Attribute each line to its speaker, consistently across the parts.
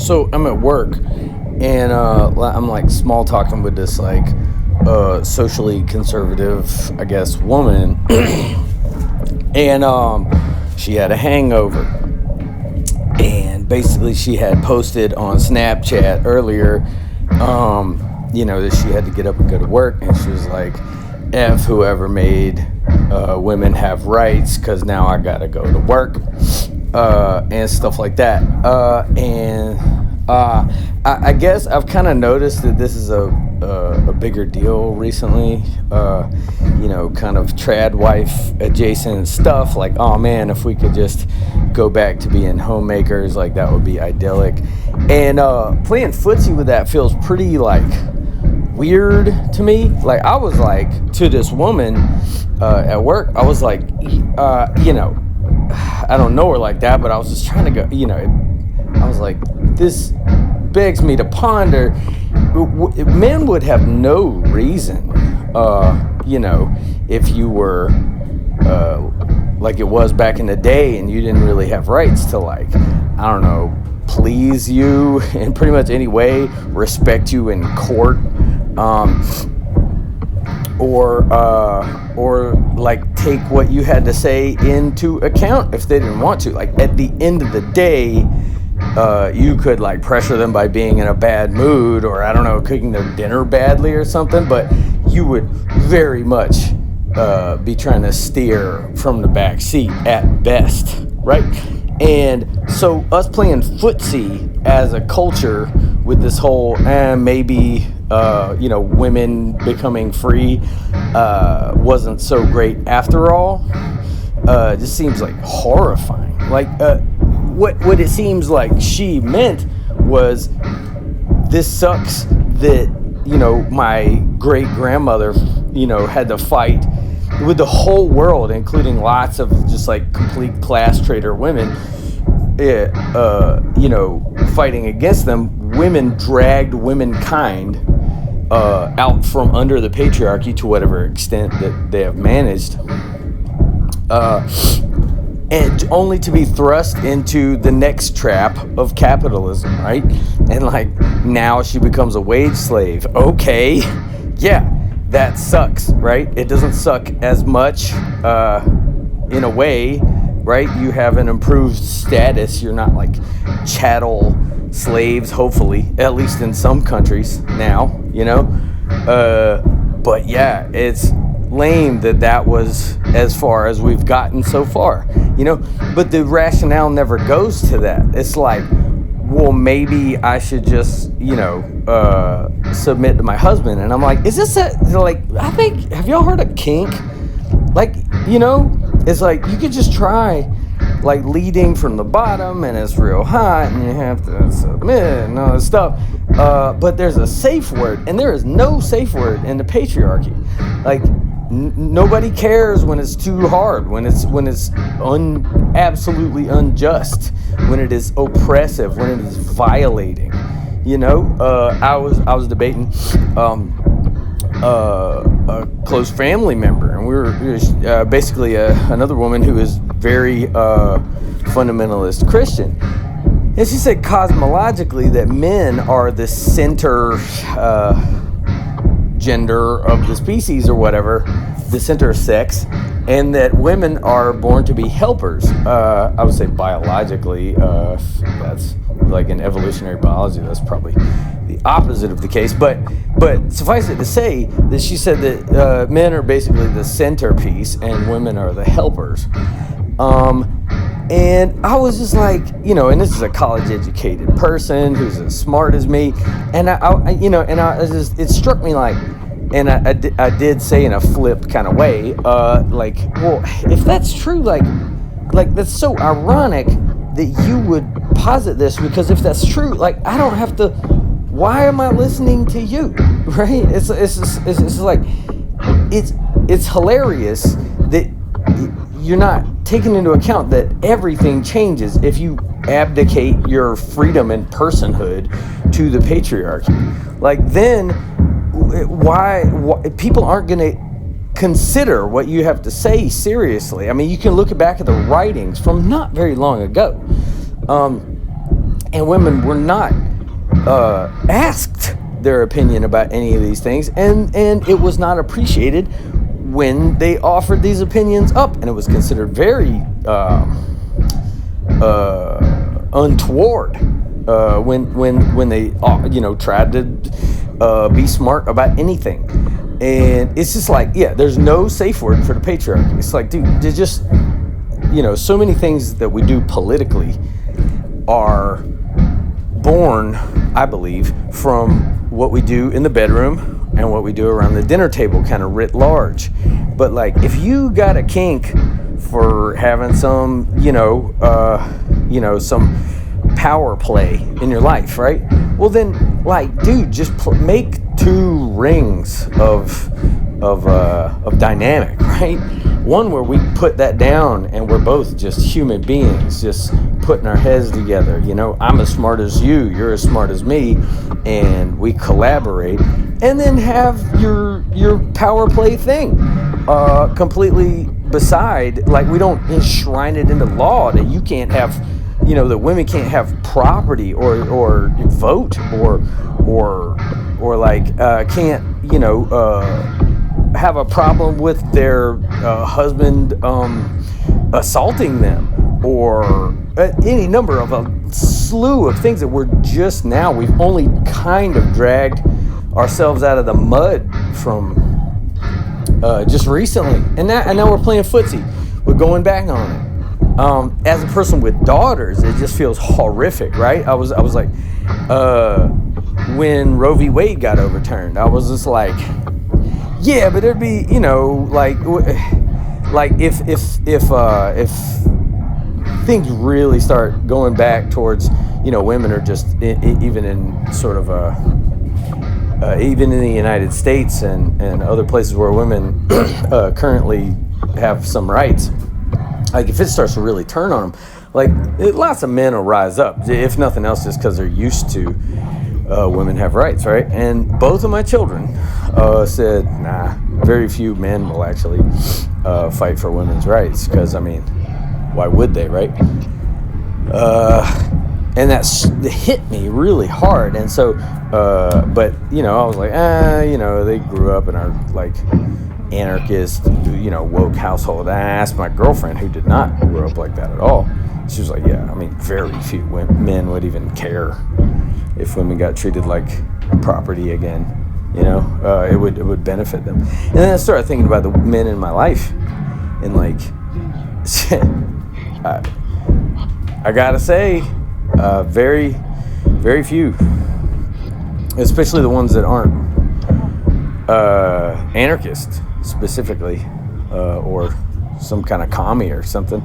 Speaker 1: So I'm at work, and I'm like small talking with this like socially conservative, I guess, woman, and she had a hangover, and basically she had posted on Snapchat earlier, that she had to get up and go to work, and she was like, "F whoever made women have rights, because now I gotta go to work," and stuff like that. I guess I've kind of noticed that this is a bigger deal recently. Kind of trad wife adjacent stuff. Like, oh man, if we could just go back to being homemakers, like that would be idyllic. And playing footsie with that feels pretty like weird to me. Like, I was like to this woman at work, I was like, I don't know her like that, but I was just trying to go, I was like, this begs me to ponder. Men would have no reason, if you were like it was back in the day and you didn't really have rights to, like, I don't know, please you in pretty much any way, respect you in court, or like take what you had to say into account if they didn't want to. Like, at the end of the day, you could like pressure them by being in a bad mood, or I don't know, cooking their dinner badly or something, but you would very much be trying to steer from the back seat at best, right? And so us playing footsie as a culture with this whole maybe women becoming free wasn't so great after all, just seems like horrifying. Like, what it seems like she meant was, this sucks that my great grandmother had to fight with the whole world, including lots of just like complete class traitor women, fighting against them. Women dragged womankind out from under the patriarchy to whatever extent that they have managed, and only to be thrust into the next trap of capitalism, right? And like, now she becomes a wage slave. Okay, yeah, that sucks, right? It doesn't suck as much in a way, right? You have an improved status. You're not like chattel slaves, hopefully, at least in some countries now, but yeah, it's lame that was as far as we've gotten so far, but the rationale never goes to that. It's like, well, maybe I should just submit to my husband. And I'm like, is this I think, have y'all heard of kink? Like, it's like, you could just try like leading from the bottom, and it's real hot, and you have to submit and all this stuff, but there's a safe word, and there is no safe word in the patriarchy. Like, nobody cares when it's too hard, when it's absolutely unjust, when it is oppressive, when it is violating. I was debating a close family member, and we were basically another woman who is very fundamentalist Christian, and she said cosmologically that men are the center gender of the species, or whatever, the center of sex, and that women are born to be helpers. I would say biologically, that's like in evolutionary biology, that's probably the opposite of the case, but suffice it to say that she said that men are basically the centerpiece and women are the helpers. And I was just like, and this is a college-educated person who's as smart as me, and it struck me like, and I did say in a flip kind of way, like, well, if that's true, like that's so ironic that you would posit this, because if that's true, like, I don't have to. Why am I listening to you, right? It's like, it's hilarious that you're not taking into account that everything changes if you abdicate your freedom and personhood to the patriarchy. Like, then why people aren't going to consider what you have to say seriously. I mean, you can look back at the writings from not very long ago, and women were not asked their opinion about any of these things, and it was not appreciated when they offered these opinions up, and it was considered very untoward when they tried to be smart about anything. And it's just like, yeah, there's no safe word for the patriarchy. It's like, dude, there's just so many things that we do politically are born, I believe, from what we do in the bedroom and what we do around the dinner table, kind of writ large. But like, if you got a kink for having some, some power play in your life, right? Well, then, like, dude, just make 2 rings of dynamic, right? One where we put that down and we're both just human beings, just putting our heads together. I'm as smart as you, you're as smart as me, and we collaborate, and then have your power play thing completely beside. Like, we don't enshrine it into law that you can't have, that women can't have property or vote or like can't have a problem with their husband assaulting them, or any number of a slew of things that we've only kind of dragged ourselves out of the mud from just recently, and now we're playing footsie. We're going back on it. As a person with daughters, it just feels horrific, right? I was like, when Roe v. Wade got overturned, I was just like, yeah, but there'd be, like if things really start going back towards, women are just even in sort of even in the United States and other places where women currently have some rights. Like, if it starts to really turn on them, like, lots of men will rise up, if nothing else, just because they're used to women have rights, right? And both of my children said, nah, very few men will actually fight for women's rights, because, I mean, why would they, right? And that hit me really hard. And so, but, I was like, they grew up in our, like, anarchist, woke household. And I asked my girlfriend, who did not grow up like that at all. She was like, yeah, I mean, very few men would even care if women got treated like property again. It would benefit them. And then I started thinking about the men in my life, and like, I gotta say, very, very few, especially the ones that aren't anarchist specifically, or some kind of commie or something,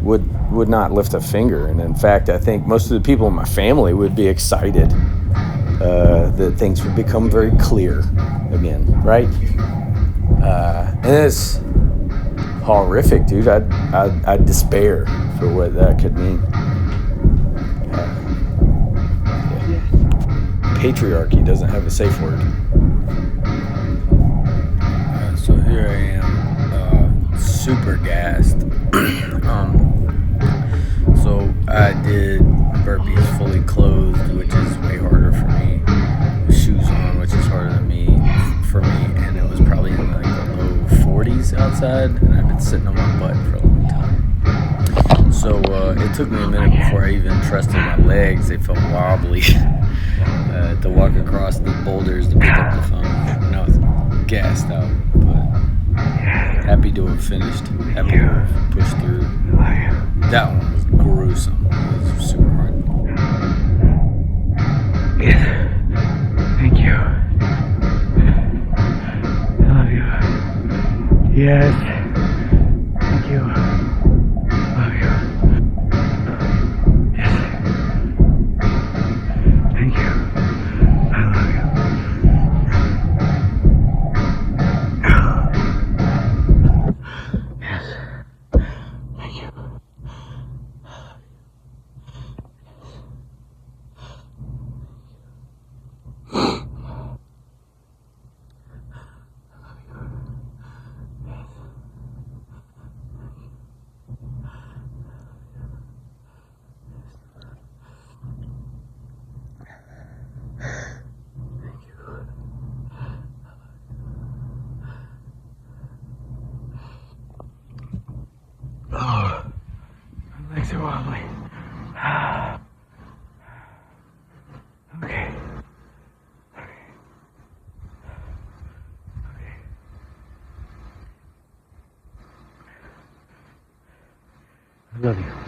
Speaker 1: would not lift a finger. And in fact, I think most of the people in my family would be excited that things would become very clear again, right? And it's horrific, dude. I'd despair for what that could mean. Patriarchy doesn't have a safe word. So here I am, super gassed. So I did burpees fully clothed, which is way harder for me. Shoes on, which is harder than for me, and it was probably in like the low 40s outside, and I've been sitting on my butt for a long time. So it took me a minute before I even trusted my legs. They felt wobbly to walk across the boulders to pick up the phone, and I was gassed out, but happy to have finished, happy to have pushed through. That one was gruesome. It was super hard.
Speaker 2: Yes. Thank you. I love you. Yes. Thank you. Love you. Yes. Thank you. I love you. Yes. Thank you. Okay. I love you.